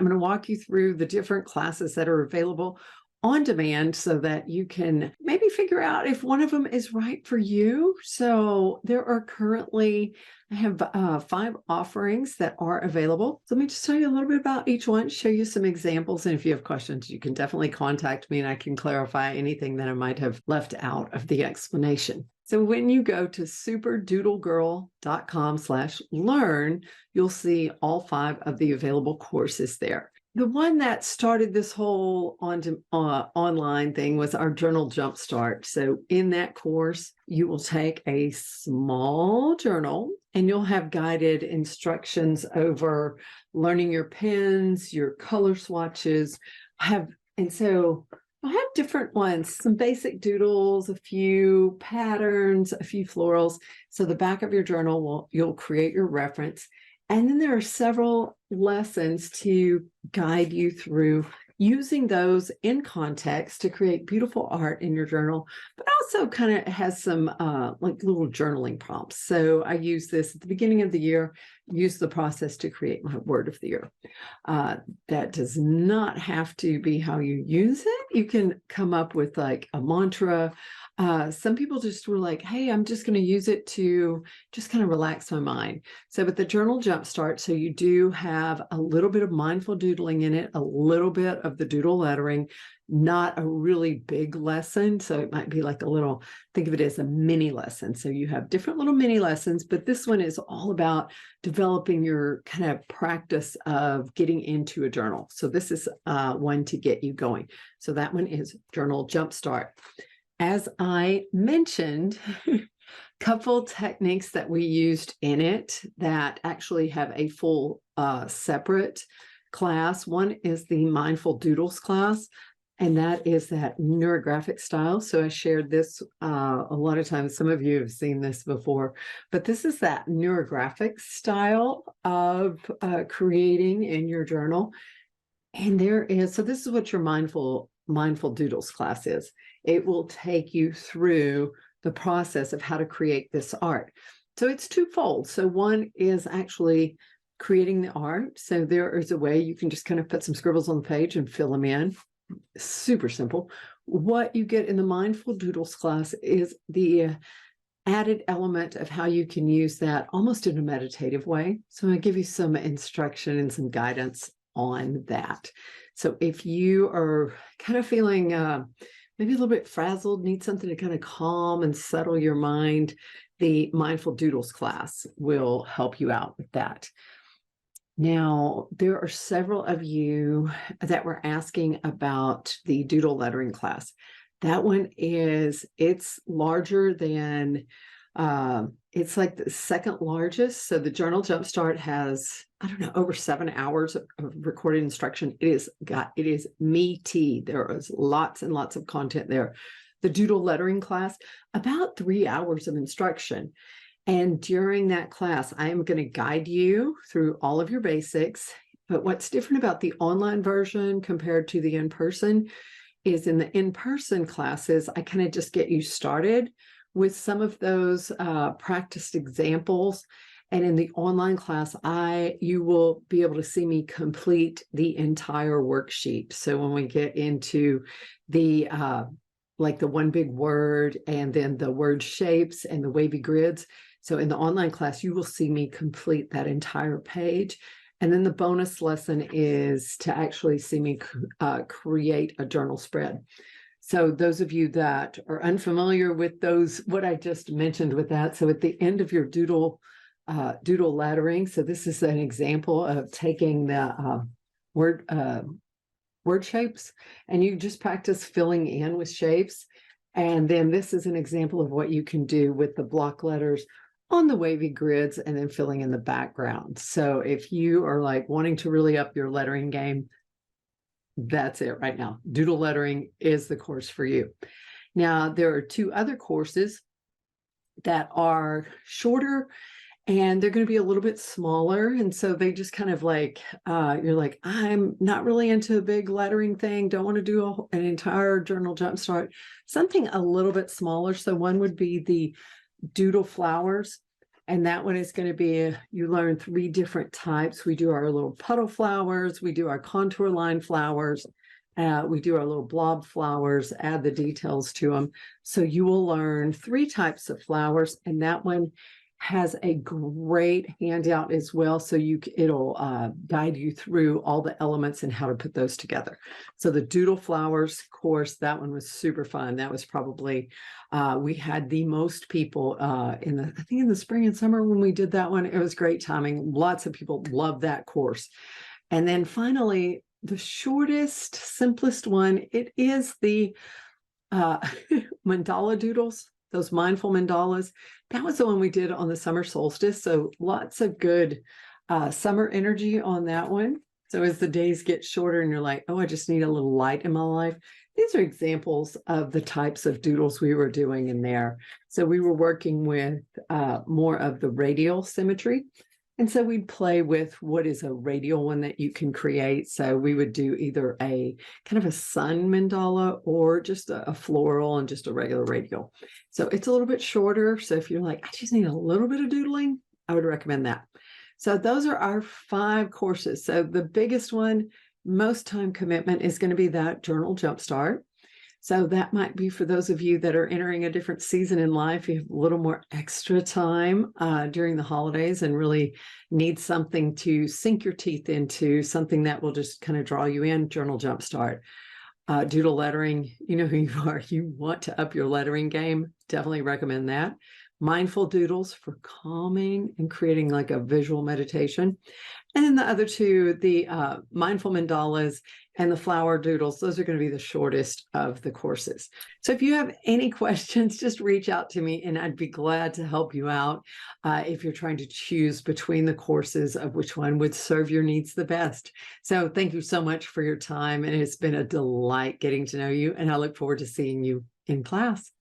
I'm going to walk you through the different classes that are available on demand so that you can maybe figure out if one of them is right for you. So there are currently, I have 5 offerings that are available. So let me just tell you a little bit about each one, show you some examples. And if you have questions, you can definitely contact me and I can clarify anything that I might have left out of the explanation. So when you go to superdoodlegirl.com/learn, you'll see all 5 of the available courses there. The one that started this whole online thing was our Journal Jumpstart. So in that course, you will take a small journal and you'll have guided instructions over learning your pens, your color swatches. So I'll have different ones, some basic doodles, a few patterns, a few florals. So the back of your journal, you'll create your reference. And then there are several lessons to guide you through using those in context to create beautiful art in your journal, but also kind of has some like little journaling prompts. So I use this at the beginning of the year, use the process to create my word of the year. That does not have to be how you use it. You can come up with like a mantra. Some people just were like, hey, I'm just going to use it to just kind of relax my mind. So with the Journal Jumpstart, so you do have a little bit of mindful doodling in it, a little bit of the doodle lettering, not a really big lesson. So it might be like a little, think of it as a mini lesson. So you have different little mini lessons, but this one is all about developing your kind of practice of getting into a journal. So this is one to get you going. So that one is Journal Jumpstart. As I mentioned, couple techniques that we used in it that actually have a full separate class. One is the Mindful Doodles class, and that is that neurographic style. So I shared this a lot of times. Some of you have seen this before, but this is that neurographic style of creating in your journal. And so this is what your Mindful Doodles class is. It will take you through the process of how to create this art. So it's twofold. So one is actually creating the art. So there is a way you can just kind of put some scribbles on the page and fill them in. Super simple. What you get in the Mindful Doodles class is the added element of how you can use that almost in a meditative way. So I give you some instruction and some guidance on that. So if you are kind of feeling maybe a little bit frazzled, need something to kind of calm and settle your mind, the Mindful Doodles class will help you out with that. Now, there are several of you that were asking about the doodle lettering class. That one it's larger than, it's like the second largest. So the Journal Jumpstart has, I don't know, over 7 hours of recorded instruction. It is meaty. There is lots and lots of content there. The doodle lettering class, about 3 hours of instruction. And during that class, I am going to guide you through all of your basics. But what's different about the online version compared to the in-person is in the in-person classes, I kind of just get you started with some of those practiced examples. And in the online class, you will be able to see me complete the entire worksheet. So when we get into the like the one big word and then the word shapes and the wavy grids. So in the online class, you will see me complete that entire page. And then the bonus lesson is to actually see me create a journal spread. So those of you that are unfamiliar with what I just mentioned with that, so at the end of your doodle lettering, so this is an example of taking the word shapes, and you just practice filling in with shapes. And then this is an example of what you can do with the block letters on the wavy grids and then filling in the background. So if you are like wanting to really up your lettering game, that's it right now. Doodle lettering is the course for you. Now, there are 2 other courses that are shorter and they're going to be a little bit smaller. And so they just kind of like, you're like, I'm not really into a big lettering thing. Don't want to do an entire Journal Jumpstart, something a little bit smaller. So one would be the Doodle Flowers. And that one is going to be, you learn 3 different types. We do our little puddle flowers, we do our contour line flowers, we do our little blob flowers, add the details to them. So you will learn 3 types of flowers, and that one has a great handout as well. So it'll guide you through all the elements and how to put those together. So the doodle flowers course, that one was super fun. That was probably, we had the most people I think in the spring and summer when we did that one. It was great timing. Lots of people loved that course. And then finally, the shortest, simplest one, it is the mandala doodles, those mindful mandalas. That was the one we did on the summer solstice. So lots of good summer energy on that one. So as the days get shorter and you're like, oh, I just need a little light in my life. These are examples of the types of doodles we were doing in there. So we were working with more of the radial symmetry. And so we'd play with what is a radial one that you can create. So we would do either a kind of a sun mandala or just a floral and just a regular radial. So it's a little bit shorter. So if you're like, I just need a little bit of doodling, I would recommend that. So those are our 5 courses. So the biggest one, most time commitment, is going to be that journal jumpstart. So that might be for those of you that are entering a different season in life. You have a little more extra time during the holidays and really need something to sink your teeth into, something that will just kind of draw you in. Journal Jumpstart. Doodle lettering, you know who you are. You want to up your lettering game. Definitely recommend that. Mindful doodles for calming and creating like a visual meditation. And then the other 2, the mindful mandalas and the flower doodles, those are going to be the shortest of the courses. So if you have any questions, just reach out to me and I'd be glad to help you out if you're trying to choose between the courses of which one would serve your needs the best. So thank you so much for your time, and it's been a delight getting to know you, and I look forward to seeing you in class.